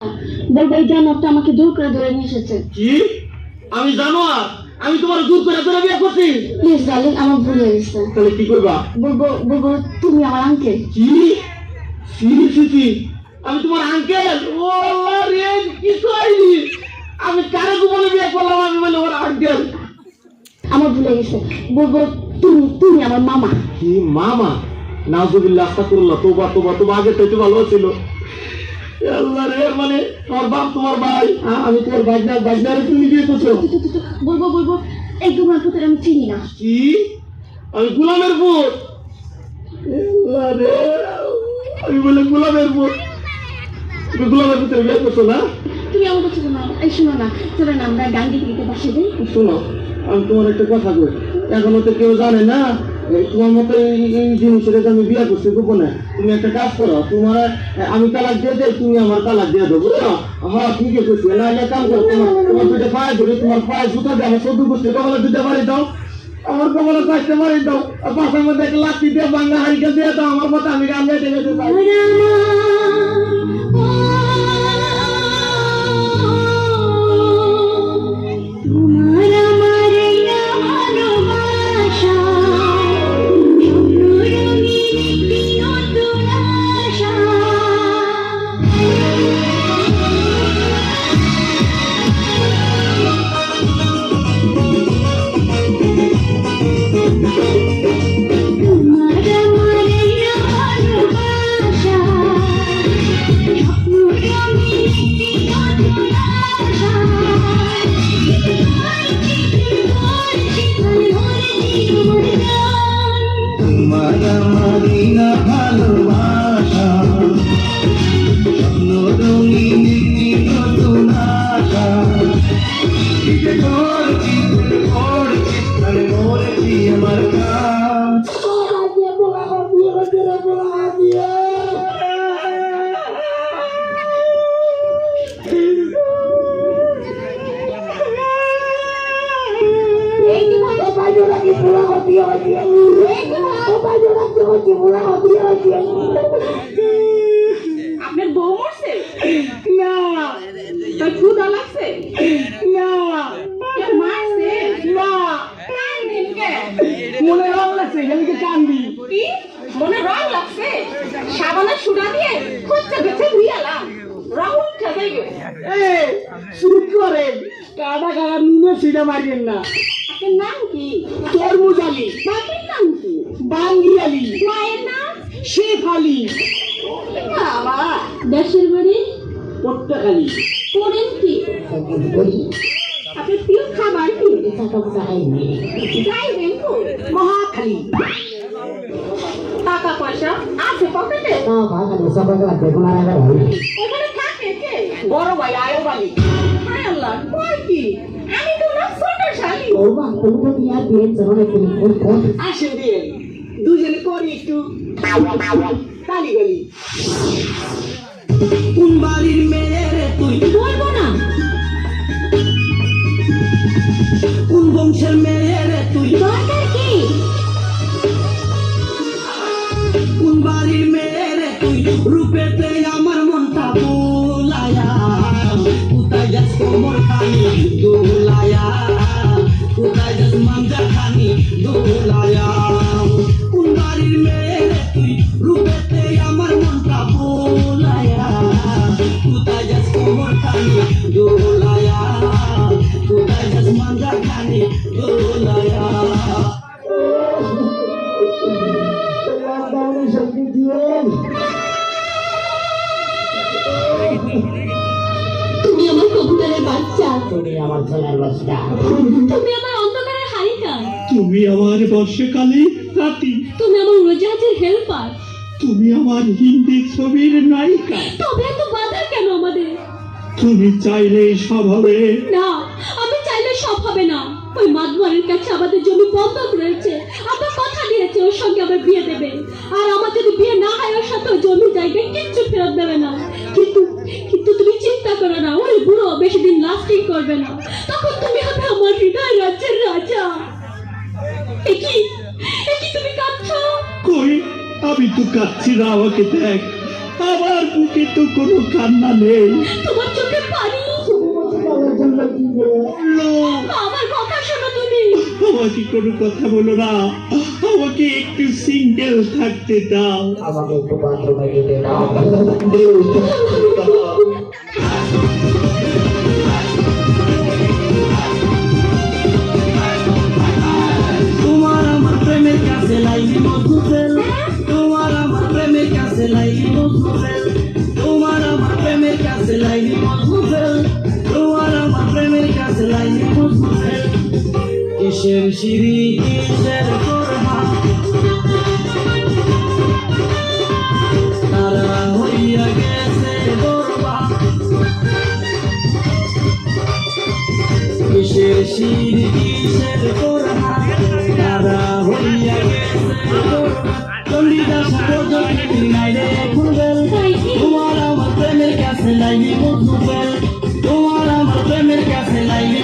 বলবো এই জানোয়ারটা আমাকে দূর করে ধরে নিয়ে এসেছে। কি? আমি জানোয়ার? আমি তোমার দূর করে ধরে বিয়ে করছি? প্লিজ ডার্লিং, আমার ভুল হয়ে গেছে। তাহলে কি করবা? বলবো তুমি আমার আঙ্কেল। কি? সিরিয়াসলি আমি তোমার আঙ্কেল? ও রে, কি কইলি? আমি কারে বলে বিয়ে করলাম? আমি বলে ওর আঙ্কেল। আমার ভুল হয়ে গেছে। বলবো তুমি আমার মামা। কি মামা? নাউজুবিল্লাহ, আস্তাগফিরুল্লাহ, তোবা তোবা তোবা, আগে তো ভালো ছিল। আল্লাহ রে, মানে তোমার বাপ তোমার ভাই, আমি তোমার বাজনারে তুমি বিয়ে করছো? বলবো এই তোমার পুত্র আমি চিনি না। কি? আমি গোলামের পুত? আল্লাহ রে, আমি বলে গোলামের পুত? তুমি গোলামের পুত্রের বিয়ে করছো না? তুমি আমার কথা শোনো। এই শোনো না, চলো না আমরা গান দিতে দিতে বাসে যাই। শোনো, আমি তোমার একটা কথা কই, এখনো তো কেউ জানে না তোমার মতো এই জিনিসটা আমি বিয়ে করছি গোপনে। তুমি একটা কাজ করো, তোমার আমি তালাক দিয়ে দেয়, তুমি আমার তালাক দিয়ে দেবো, বুঝছো? হ্যাঁ ঠিকই করছি। না একটা কাম করো, তোমার দুইটা পায়ে ধরে, তোমার পায়ে জুতা দিয়ে আমার চোদ্দ গোষ্ঠী কপালে দুইটা বাড়ি দাও, আমার কপালে চারটে বাড়ি দাও, আর পাশের মধ্যে একটা লাঠি দিয়ে বাংলা হারিকেল দিয়ে দাও আমার মতো, আমি গান গাইতে গেতে চাই। আপনার বউ মরছে? না। তার ক্ষুধা লাগছে? না। মারছে? না। কান্দিন কে? মনে রং লাগছে, এখানে কান্দি। কি? মনে রং লাগছে? সাবানের সুরা দিয়ে খুঁজতে বেছে ধুইয়ালাম, রং উঠে যাইবে। শুরু করেন, কাটা কাটা নুনে ছিঁড়ে মারিয়েন না। আপনার নাম কি? তরমুজ আলী। বাপের নাম কি? বাঙ্গি আলী। মায়ের নাম? শেখ আলী। বাবা, দেশের বাড়ি পট্টাখালী। করেন কি? আপনার প্রিয় খাবার কি? যাইবেন কই? মহাখালী। টাকা পয়সা আছে পকেটে? ওখানে থাকে কে? বড় ভাই আয়ব আলী। হায় আল্লাহ, কয় কি? আমি তো না ছোট শালী। আসেন দিয়ে দুজনে করি একটু তালি গলি। কোন বাড়ির মেয়ে রে তুই? বলবো না। কোন বংশের মেয়ে রে তুই? দরকার কি? কোন বাড়ির মেয়ে রে তুই? রূপেতে আমার মনটা বুলায়া, কোথায় যাস কোমর খানি দোলায়া, কোথায় যাস মাঞ্জা খানি দোলায়া। কোন বাড়ির মেয়ে রে তুই? রূপেতে আমার মনটা বুলায়া, কোথায় যাস কোমর খানি দোলায়া, কোথায় যাস মাঞ্জা খানি দোলায়া। তুমি আমার কবুতরের বাচ্চা। তুমি আমার ছেলের বাচ্চা। তুমি আমার অন্ধকারের হারিকা। তুমি আমার বর্ষকালে রাতি। তুমি আমার উড়োজাহাজের হেল্পার। তুমি আমার হিন্দি ছবির নায়িকা। তবে এত বাধা কেন আমাদের? তুমি চাইলে সব হবে। না, আমি চাইলে সব হবে না। ওই মাদওয়ারের কাছে আমাদের জমি বন্ধক রয়েছে। আমরা কথা দিয়েছি ওর সঙ্গে আমার বিয়ে দেবে, আর আমার যদি বিয়ে না হয় ওর সাথে ওই জমি জায়গায় কিচ্ছু ফেরত দেবে না। কিন্তু কিন্তু তুমি চিন্তা করো না, ওই বুড়ো বেশি দিন লাস্টিং করবে না। তখন তুমি হবে আমার হৃদয় রাজ্যের রাজা। একই তুমি কাঁদছো? কই, আমি তো কাচ্ছি না, আমাকে দেখ। আমার বুকে তো কোনো কান্না নেই। তোমার চোখে পানি। আমার কথা শোনো তুমি। আমাকে কোনো কথা বলো না, আমাকে একটু সিঙ্গেল থাকতে দাও। আমাকে একটু বাথরুমে যেতে দাও। তোমার আমার প্রেমের কাছে লাইনি মধুফেল, তোমার আমার প্রেমের কাছে লাইনি মধুফেল, তোমার আমার প্রেমের কাছে লাইনি মধুফেল, তোমার আমার প্রেমের কাছে লাইনি মধুফেল। কিসের সিঁড়ি কিসের করবা, তারা হইয়া গেছে বরবা। কিসের সিঁড়ি কিসের করবা, তারা হইয়া গেছে বরবা। চণ্ডীদাস প্রজন্মের নাইরে খুলবেল, তোমার আমার প্রেমের কাছে লাইনি মধুফেল, তোমার আমার প্রেমের কাছে লাইনি